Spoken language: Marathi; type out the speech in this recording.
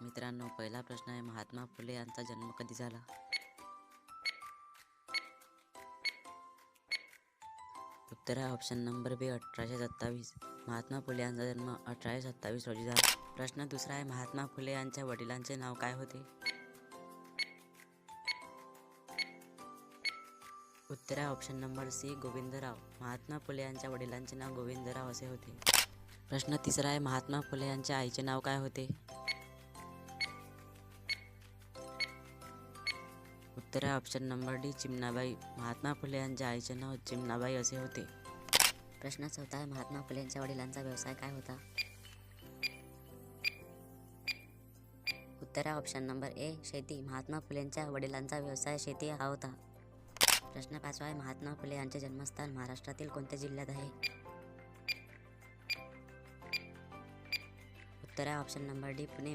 मित्रांनो, पहिला प्रश्न आहे, महात्मा फुले यांचा जन्म कधी झाला? उत्तर आहे ऑप्शन नंबर बी 1827. महात्मा फुले यांचा जन्म 1827 रोजी झाला. प्रश्न दुसरा आहे, महात्मा फुले यांच्या वडिलांचे नाव काय होते? उत्तर आहे option number C Govindrao. Mahatma Phule यांच्या वडिलांचे नाव गोविंदराव असे होते. प्रश्न तिसरा आहे, महात्मा फुले यांच्या आईचे नाव काय होते? उत्तर आहे option number D Chimnabai. Mahatma Phule यांच्या आईचे नाव चिमणाबाई असे होते. प्रश्न चौथा आहे, महात्मा फुले यांच्या वडिलांचा व्यवसाय काय होता? उत्तर आहे ऑप्शन नंबर ए शेती. महात्मा फुलेंच्या वडिलांचा व्यवसाय शेती हा होता. प्रश्न पाचवा आहे, महात्मा फुले यांचे जन्मस्थान महाराष्ट्रातील कोणत्या जिल्ह्यात आहे? उत्तर आहे ऑप्शन नंबर डी पुणे.